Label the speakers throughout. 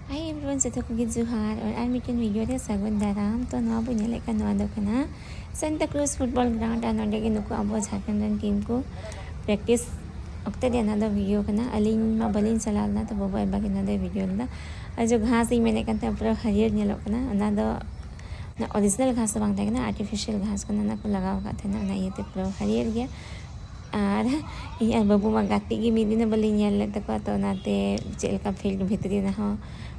Speaker 1: Hi everyone, sa ko gid Zuhar or I'm making video re sagun daram to no bu nyale ka no do kana Santa Cruz football ground and onde gi nuko abo Jharkhand ran team ko practice okte de another video kana alin ma balin salal na to bobo eba ki another video na जो घास ही मैंने कहते पूरा हरियर nyalo kana ana do na original घास bang ta kana artificial घास kana na ko लगाव का थे ना ये ते पूरा हरियर गया और ये बाबू मा गाती की मिदी ना बली nyal ले तक तो नाते जेल का फील्ड भीतरी ना हो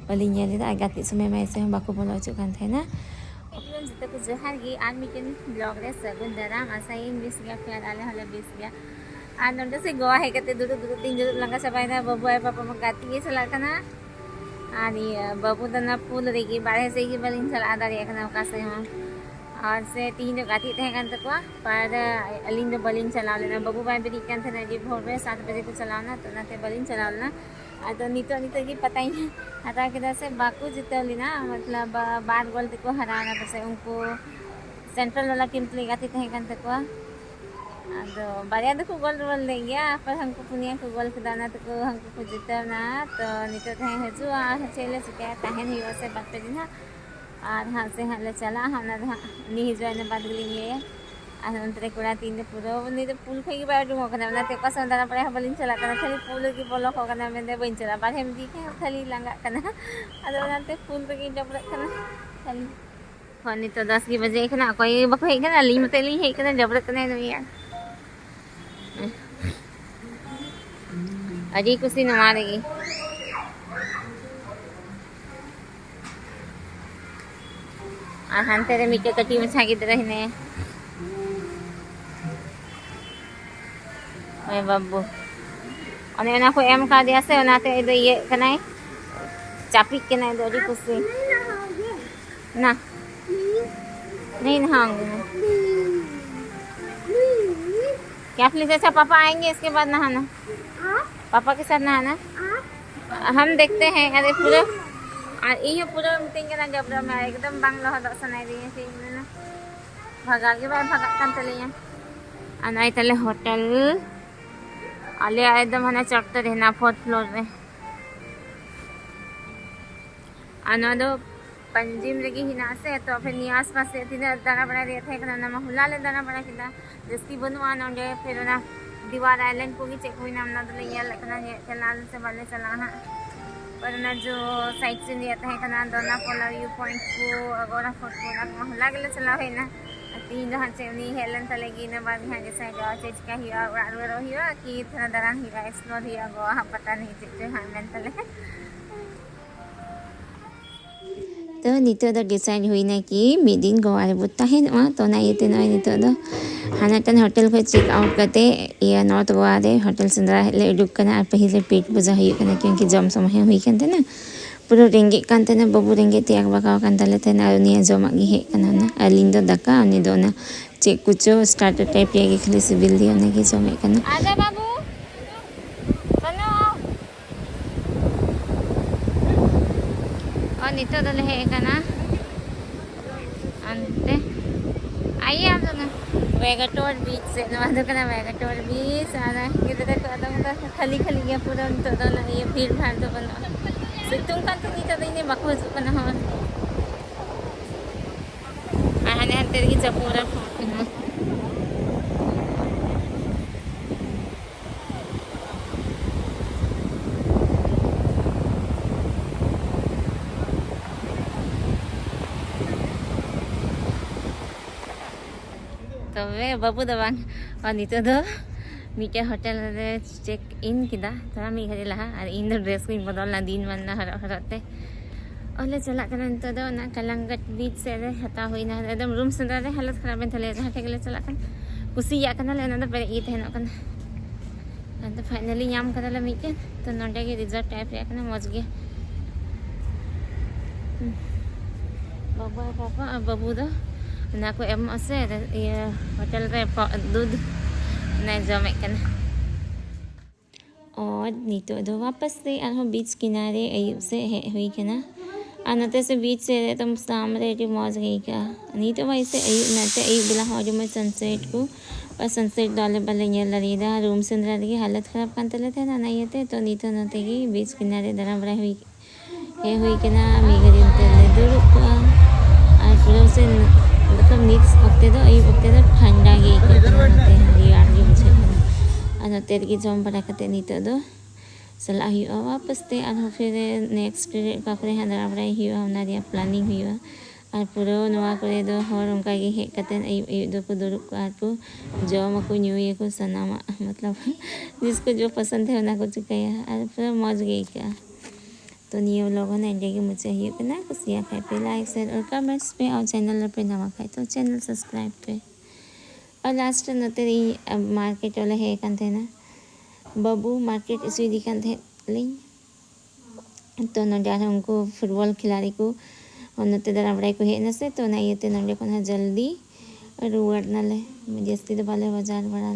Speaker 1: बली nyal ले गाती समय में ऐसे हम बाकू बोलो चुकान थे ना एकदम जितना कुछ जोहार गी आज मीटिंग ब्लॉग रे सगुन दराम असाइन बिस गया फिर आले हले बिस गया आज नंदे से गोवा है कहते दूर दूर तीन जरूर लंगा सबाई ना बाबू है पापा मा गाती ये चला करना आणि बाबू दना पुल रेगी बाढ़े से की बलिन चला आदा रे कना का से हम और से तीन जो गाती थे kan तक पर अलिन दो बलिन चला लेना बाबू भाई बेरी kan थे जी भोर में 7 बजे को चलाना तो ना थे बलिन चला लेना तो नीतो की पता ही नहीं हटा के से बाकू जीतली ना मतलब 12 गोल तक हराना पर उनको सेंट्रल वाला टीम प्ले गाती थे kan तक तो बारिया को गोल रोल ले गया पर हमको पुनिया को गोल के दाना तो हमको को जीतना तो नीतो थे हजुआ चले चुके तहन ही से बात पे ना और हाँ से हाँ ले चला हाँ ना नहीं जो है बात गली और अंतरे कुड़ा तीन पूरा नहीं तो पुल फेंकी बाहर डूंगा करना ना तेरे पास अंदर पड़े बलिन चला करना खाली पुल की बोलो को करना मैंने बन चला बाहर हम दिखे खाली लंगा करना अदर ना ते पुल पे की डबल करना खाली हाँ नहीं तो 10 की बजे करना कोई बको है करना ली मत ली है करना डबल करना नहीं यार अजी कुछ ही न मारेगी तेरे मीठे कटी में छागिद रहने ओए बाबू अने ना को एम का दिया से ना ते ये कनाय चापी के ना दोरी कुछ ना नहीं नहाऊंगी क्या प्लीज अच्छा पापा आएंगे इसके बाद नहाना पापा के साथ नहाना हम देखते हैं अरे पूरा ये पूरा मीटिंग ना जबरा में एकदम बांग्ला हद सनाई दी है ना भगा के बाद भगा kan तलिया अनाई तले होटल आले एकदम हना चढ़ते रहना 4th फ्लोर में अना दो पंजिम लगी हिना से तो फिर नियास पास से तीन दाना बना रहे थे करना हुला ले दाना बना किदा जस्ती बनवा ना दे फिर ना दीवार आइलैंड को भी चेक हुई ना हमना तो ले लगना चला से वाले चला हां पर ना जो साइड से नहीं आता है करना दोना पोला व्यू पॉइंट को अगोरा फोर्ट को ना हुला गले चला है ना तीन जहां से उनी हेलन तलेगी ना बाद यहां जैसा जो चेज का ही और रो ही कि थना दरान ही एक्सप्लोर ही गो हम पता नहीं चेज हां मेंटल तो नितो दो डिसाइड हुई ना कि मिदिन गोवा रे बुता है ना तो ना ये ते ना नितो दो हानाटन होटल को चेक आउट करते ये नॉर्थ गोवा रे होटल सुंदरा ले दुक कना पहिले पेट पूजा हुई कना क्योंकि जम समय हुई कनते ना पूरा रेंगे कनते ना बबू रेंगे त्याग बका कनतले ते ना उनी जमा गी हे कना ना अलिन दो दका उनी दो ना चेक कुछ स्टार्टर टाइप ये खाली सिविल दियो ना कि जमे कना आजा बाबू कनो और नितो दो ले कना अंते आइए आप लोग वेगाटोर बीच से नवादो कना वेगाटोर बीच आना किधर तक तो खाली खाली गया पूरा तो ये भीड़ भाड़ तो बना सितुंग का तो नहीं तो नहीं बकवास कना हो आने हंते की चपूरा तो वे बाबू दबांग और नितो दो मीटे होटल रे चेक इन किदा थोड़ा मी घरे लहा और इन दो ड्रेस को बदल ना दिन मन ना हरते ओले चला कना नितो दो ना कलंगट बीच से रे हता हुई ना एकदम रूम से रे हालत खराब में थले जहां टेगले चला कन कुसी या कना ले ना पे ई थे ना कन तो फाइनली याम करला मीटे तो नंडे के रिजल्ट टाइप रे कना मज गया बाबा पापा बाबू दो ना को एम से ये होटल रे दूध नहीं जमे कना और नीतो दो वापस से हम बीच किनारे अयुब से हुई कना अनते से बीच से तुम सामने रे मौज गई क्या नीतो भाई से अयुब नते अयुब बिला हो जो मैं सनसेट को और सनसेट डाले बले ये लरीदा रूम से अंदर की हालत खराब कांतले थे ना नहीं थे तो नीतो नते की बीच किनारे दरा बड़ा हुई हे हुई के ना मी घड़ी ले दुरुब को और पूरा से मतलब निक्स वक्ते तो अयुब वक्ते तो ठंडा गे के नते रियार गे बुझे और नते की जम बड़ा कते नितो दो चला हुआ वापस ते और फिर नेक्स्ट का करे हंदरा बड़ा हुआ ना दिया प्लानिंग हुआ और पूरा नवा करे दो हर उनका ये हे कते अयुब अयुब दो को दुरुब को और को जम को न्यू को सनामा मतलब जिसको जो पसंद है उन्हें को चुकाया और पूरा मौज गई क्या तो नियो लोगों ने इंडिया मुझे ये करना कुछ खाए पे लाइक शेयर और कमेंट्स पे और चैनल पे नवा खाए तो चैनल सब्सक्राइब पे और लास्ट नते मार्केट वाला है कंथे ना बाबू मार्केट इसी दिखान थे लिंग तो नोडे उनको फुटबॉल खिलाड़ी को और नते दारा बड़ाई को हेन से तो ना ये नोडे को ना जल्दी रुआर ना ले जस्ती तो बाले बाजार बड़ा